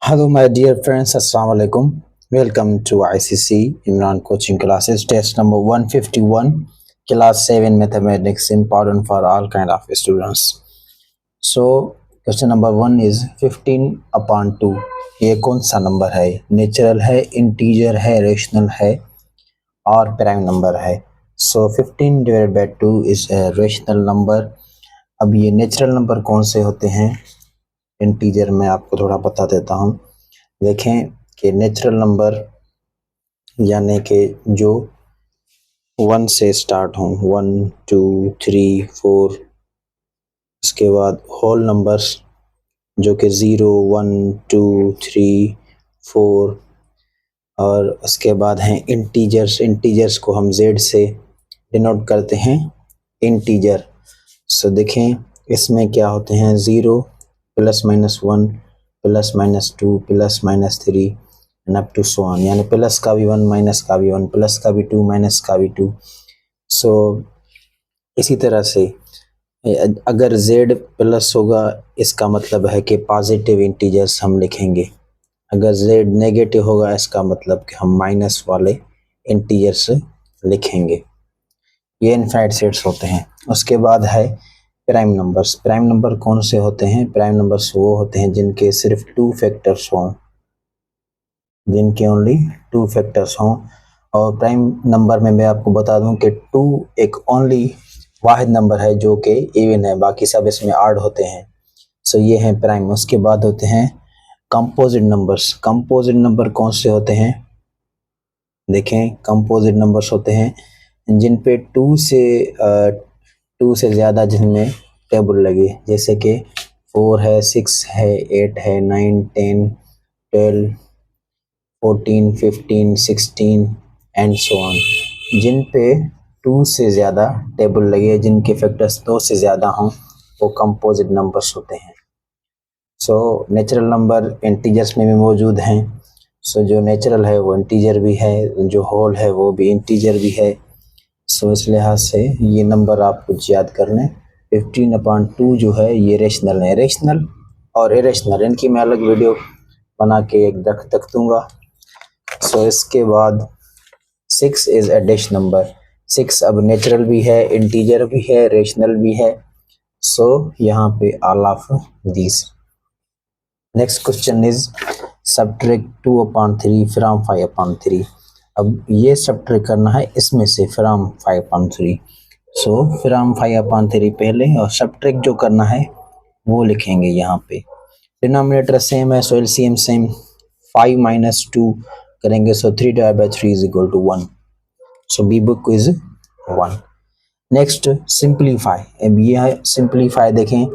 Hello, my dear friends. Assalamu alaikum. Welcome to ICC Imran Coaching Classes. Test number 151, Class 7 Mathematics, important for all kind of students. So, question number 1 is 15 upon 2. ये कौन सा number है? Natural है, integer है, rational है और prime number है. So 15 divided by 2 is a rational number. अब ये नेचुरल नंबर कौन से होते हैं? इंटीजर में आपको थोड़ा बता देता हूँ. देखें कि नेचुरल नंबर यानी कि जो 1 से स्टार्ट हों, 1 2 3 4, उसके बाद होल नंबर्स जो कि 0 1 2 3 4, और उसके बाद हैं इंटीजर्स को हम z से डिनोट करते हैं इंटीजर. सो देखें इसमें क्या होते हैं, 0 plus minus 1 plus minus 2 plus minus 3 and up to so on, यानी प्लस का भी 1 माइनस का भी 1 प्लस का भी 2 माइनस का भी 2. सो इसी तरह से अगर z प्लस होगा इसका मतलब है कि पॉजिटिव इंटीजर्स हम लिखेंगे. अगर z नेगेटिव होगा इसका मतलब कि हम माइनस वाले इंटीजर्स लिखेंगे. ये इनफाइनाइट सेट्स होते हैं. उसके बाद है प्राइम नंबर्स. प्राइम नंबर कौन से होते हैं? प्राइम नंबर्स वो होते हैं जिनके सिर्फ 2 फैक्टर्स हों, जिनके ओनली 2 फैक्टर्स हों. और प्राइम नंबर में मैं आपको बता दूं कि 2 एक ओनली वाहिद नंबर है जो कि इवन है, बाकी सब इसमें ऐड होते हैं. सो ये हैं प्राइम. उसके बाद होते हैं कंपोजिट नंबर्स. कंपोजिट नंबर कौन से होते हैं? देखें कंपोजिट नंबर्स होते हैं जिन पे 2 से ज़्यादा जिनमें टेबल लगे, जैसे कि 4 है, 6 है, 8 है, 9 10 12 14 15 16 एंड सो ऑन. जिन पे 2 से ज़्यादा टेबल लगे, जिनके फैक्टर्स 2 से ज़्यादा हों, वो कंपोजिट नंबर्स होते हैं. सो नेचुरल नंबर इंटीजर्स में भी मौजूद हैं. सो जो नेचुरल है वो इंटीजर भी है, जो होल है वो भी इंटीजर भी है. सो इस लिहाज से ये नंबर आप कुछ याद कर लें. 15/2 जो है ये रेशनल है. रेशनल और इरेशनल इनकी मैं अलग वीडियो बना के एक रख दूंगा. सो इसके बाद 6 इज़ अ डैश नंबर. 6 अब नेचुरल भी है, इंटीजर भी है, रेशनल भी है. सो यहाँ पे all of these. Next question is subtract 2/3 from 5/3. अब ये सब्ट्रैक्ट करना है इसमें से फ्रॉम 5/3. सो फ्रॉम 5/3 पहले और सब्ट्रैक्ट जो करना है वो लिखेंगे यहाँ पे. डिनोमिनेटर सेम है, सो एलसीएम सेम. 5 माइनस 2 करेंगे, so 3/3 is equal to 1. So B book is 1. Next simplify. अब ये है सिंप्लीफाई. देखें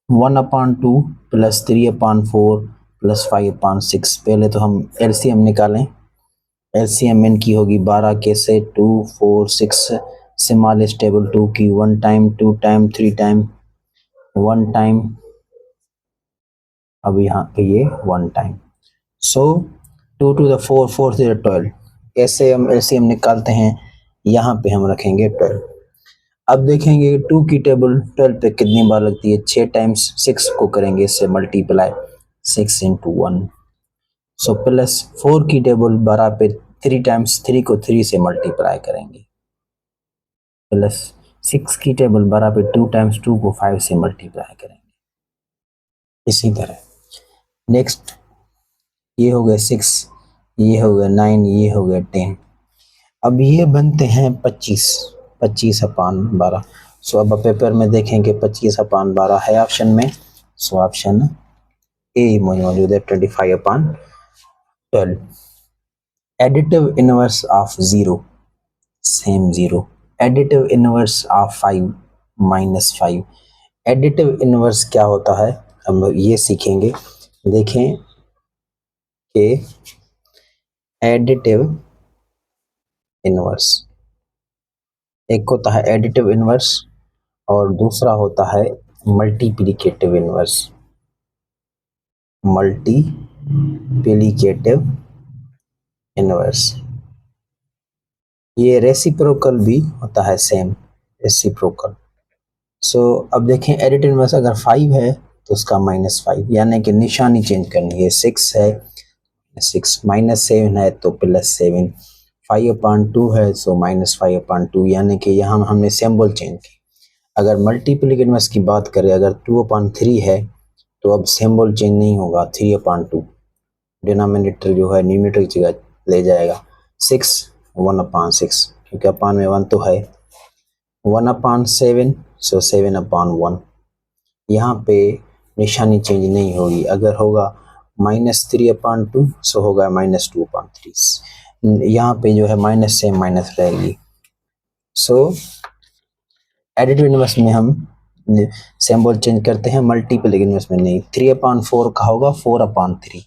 1/2 प्लस 3/4 प्लस 5/6. पहले तो हम एलसीएम निकालें. एलसीएम इनकी होगी 12 के से 2 4 6 स्मॉलेस्ट टेबल 2 की 1 टाइम 2 टाइम 3 टाइम 1 टाइम. अब यहाँ पे ये 1 time. So 2 to the 4 4 to the 12. ऐसे हम एलसीएम निकालते हैं. यहाँ पे हम रखेंगे 12. अब देखेंगे 2 की टेबल 12 पे कितनी बार लगती है. 6 टाइम्स 6 को करेंगे इससे मल्टीप्लाई, 6 into 1. सो प्लस 4 की टेबल 12 पे 3 टाइम्स 3 को 3 से मल्टीप्लाई करेंगे, प्लस 6 की टेबल 12 पे 2 टाइम्स 2 को 5 से मल्टीप्लाई करेंगे. इसी तरह नेक्स्ट ये हो गया 6, ये हो गया 9, ये हो गया 10. अब ये बनते हैं 25/12. सो अब पेपर में देखेंगे 25/12 है ऑप्शन में. सो ऑप्शन ए मौजूद है 25/12. Additive inverse of 0 same 0. Additive inverse of 5 -5. Additive inverse क्या होता है अब ये सीखेंगे. देखें कि एडिटिव इनवर्स एक होता है एडिटिव इनवर्स और दूसरा होता है मल्टीप्लिकेटिव इनवर्स. मल्टीप्लिकेटिव इनवर्स ये रेसिप्रोकल भी होता है, सेम रेसिप्रोकल. सो अब देखें एडिटिव इनवर्स अगर 5 है तो उसका -5, यानी कि निशानी चेंज करनी है। 6 है 6, -7 है तो +7, 5/2 है सो -5/2, यानी कि यहाँ हमने सिंबल चेंज की। अगर मल्टीपल इनवर्स की बात करें, अगर 2/3 है तो अब सिंबल चेंज नहीं होगा, 3/2 डिनोमिनेटर जो है न्यूमरेटर की जगह ले जाएगा। 6 1/6, क्योंकि अपान में 1 तो है। 1/7 सो 7/1, यहाँ पे निशानी चेंज नहीं होगी। अगर होगा -3/2 सो होगा -2/3, यहाँ पे जो है माइनस से माइनस रहेगी। सो एडिटिव इनवर्स में हम सिंबल चेंज करते हैं, मल्टीपल इनवर्स में नहीं। 3/4 का होगा 4/3,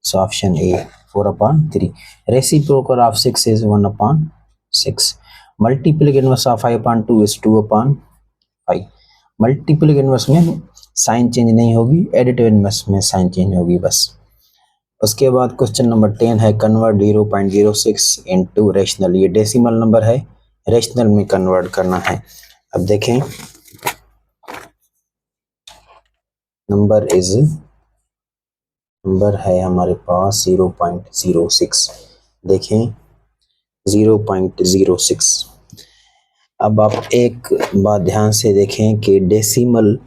so option A 4/3। Reciprocal of 6 is 1/6। Multiple inverse of 5/2 is 2/5। Multiple inverse में साइन चेंज नहीं होगी, एडिटिव इनवर्स में साइन चेंज होगी बस। उसके बाद क्वेश्चन नंबर 10 है, कन्वर्ट 0.06 इनटू रेशनल। ये डेसिमल नंबर है, रेशनल में कन्वर्ट करना है। अब देखें, नंबर है हमारे पास 0.06। देखें 0.06। अब आप एक बात ध्यान से देखें कि डेसिमल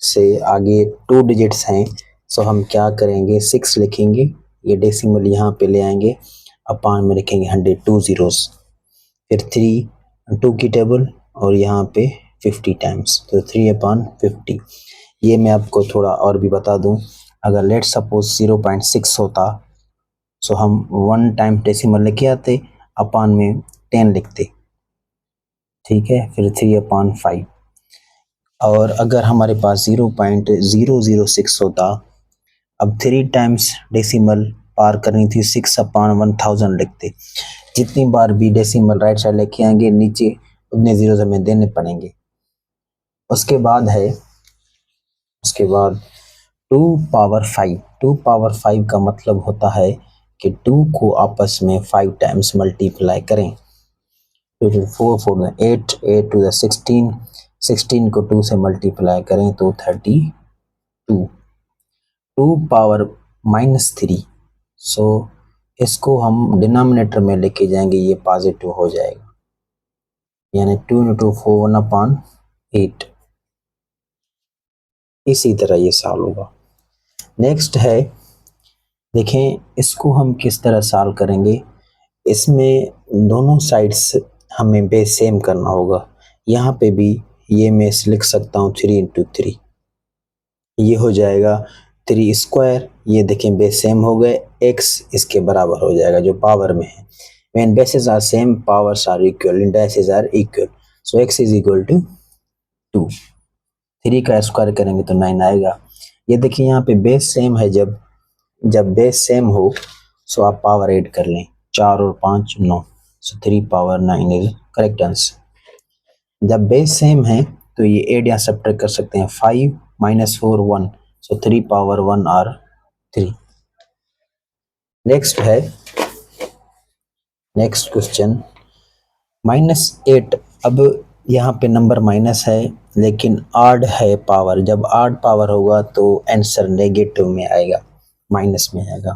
से आगे 2 डिजिट्स हैं, सो हम क्या करेंगे, 6 लिखेंगे, ये डेसिमल यहाँ पे ले आएंगे, अपान में लिखेंगे 100, 2 zeros, फिर 3 2 की टेबल और यहाँ पे 50 टाइम्स, तो 3/50। ये मैं आपको थोड़ा और भी बता दूं, अगर लेट सपोज 0.6 होता सो हम 1 टाइम डेसिमल लेके आते, अपान में 10 लिखते, ठीक है, फिर 3/5। और अगर हमारे पास 0.006 होता, अब 3 टाइम्स डेसिमल पार करनी थी, 6/1000 लिखते। जितनी बार भी डेसिमल राइट साइड लेके आएंगे, नीचे उतने जीरोस हमें देने पड़ेंगे। उसके बाद 2/5। 2/5 का मतलब होता है कि 2 को आपस में 5 टाइम्स मल्टीप्लाई करें। 4 4 8, 8 to the 16, 16 को 2 से मल्टीप्लाई करें तो 32। 2/-3, सो इसको हम डिनोमिनेटर में लेके जाएंगे, ये पॉजिटिव हो जाएगा, यानी 2 into 4 1/8। इसी तरह ये सॉल्व होगा। नेक्स्ट है, देखें इसको हम किस तरह सॉल्व करेंगे। इसमें दोनों साइड्स हमें बेस सेम करना होगा। यहाँ पे भी ये मैं लिख सकता हूँ 3 into 3, ये हो जाएगा 3 स्क्वायर। ये देखें बेस सेम हो गए, x इसके बराबर हो जाएगा जो पावर में है। When bases are same, powers are equal, indices are equal, so x is equal to 2। 3 का स्क्वायर करेंगे तो 9 आएगा। ये देखिए यहाँ पे बेस सेम है, जब बेस सेम हो सो आप पावर ऐड कर लें, 4 और 5 9, सो 3/9 इज करेक्ट आंसर। जब बेस सेम है तो ये ऐड या सब्ट्रैक्ट कर सकते हैं, 5 - 4 1, सो 3/1 और 3। Next question -8। अब यहाँ पे नंबर माइनस है लेकिन आड है पावर, जब आड पावर होगा तो आंसर नेगेटिव में आएगा, माइनस में आएगा।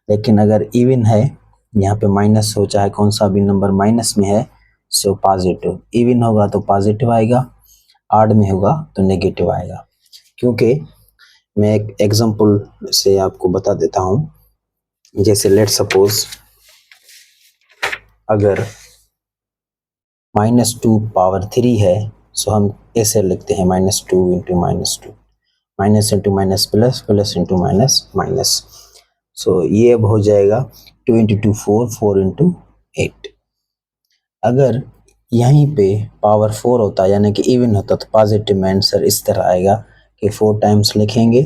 लेकिन अगर इवन है, यहाँ पे माइनस हो, चाहे कौन सा भी नंबर माइनस में है सो पॉजिटिव। इवन होगा तो पॉजिटिव आएगा, आड में होगा तो नेगेटिव आएगा। क्योंकि मैं एक एग्जांपल से आपको बता देता हूँ, जैसे लेट सपोज अगर -2/3 है, सो हम ऐसे लिखते हैं -2 × -2, minus into minus plus, plus into minus minus, so ये अब हो जाएगा 2 × 2 4, 4 × 8। अगर यहीं पे पावर 4 होता यानी कि इवन होता तो पॉजिटिव में आंसर इस तरह आएगा कि 4 टाइम्स लिखेंगे,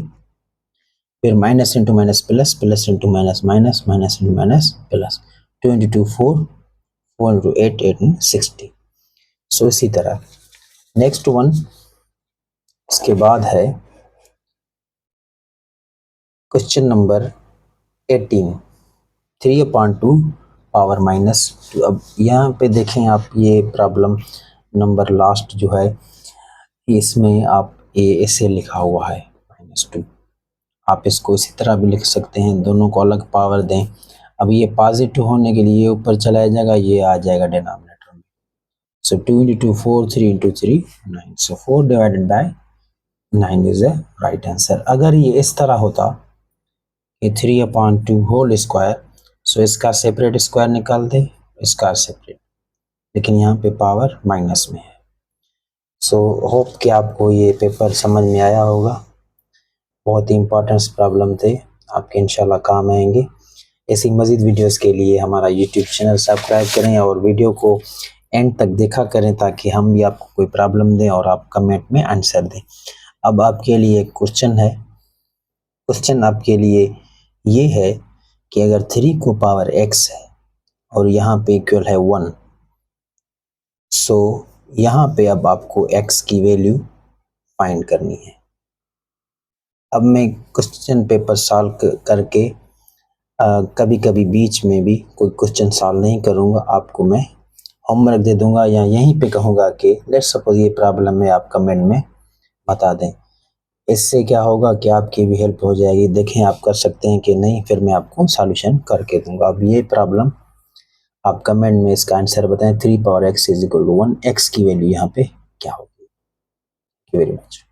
फिर minus into minus plus, plus into minus minus, minus into minus plus, 2 × 2 4, 4 × 8 8 60। सो इसी तरह नेक्स्ट वन, इसके बाद है क्वेश्चन नंबर 18, 3/2 पावर -2। अब यहाँ पे देखें आप, ये प्रॉब्लम नंबर लास्ट जो है इसमें आप ये ऐसे लिखा हुआ है -2। आप इसको इसी तरह भी लिख सकते हैं, दोनों को अलग पावर दें। अब ये पॉजिटिव होने के लिए ऊपर चला जाएगा, ये आ जाएगा डिनोमिनेटर में। सो 2 into 2 4, 3 into 3 9, so 4 divided by 9 is a right answer. अगर ये इस तरह होता कि 3/2 होल स्क्वायर, सो इसका सेपरेट स्क्वायर निकाल दे, इसका सेपरेट, लेकिन यहाँ पे पावर माइनस में है। सो होप कि आपको ये पेपर समझ में आया होगा। बहुत ही इंपॉर्टेंट प्रॉब्लम थे, आपके इंशाल्लाह काम आएंगे। ऐसी मज़ीद वीडियोस के लिए हमारा यूट्यूब चैनल सब्सक्राइब करें और वीडियो को एंड तक देखा करें, ताकि हम भी आपको कोई प्रॉब्लम दें और आप कमेंट में आंसर दें। अब आपके लिए एक क्वेश्चन है। क्वेश्चन आपके लिए ये है कि अगर 3 को पावर x है और यहाँ पे इक्वल है 1, सो यहाँ पे अब आपको x की वैल्यू फाइंड करनी है। अब मैं क्वेश्चन पेपर सॉल्व करके कभी कभी बीच में भी कोई क्वेश्चन सॉल्व नहीं करूँगा, आपको मैं होमवर्क दे दूंगा या यहीं पे कहूँगा कि लेट्स सपोज ये प्रॉब्लम है, आप कमेंट में बता दें। इससे क्या होगा कि आपकी भी हेल्प हो जाएगी। देखें आप कर सकते हैं कि नहीं, फिर मैं आपको सॉल्यूशन करके दूंगा। अब ये प्रॉब्लम आप कमेंट में इसका आंसर बताएं। 3 power x = 1, x की वैल्यू यहाँ पे क्या होगी। Very much.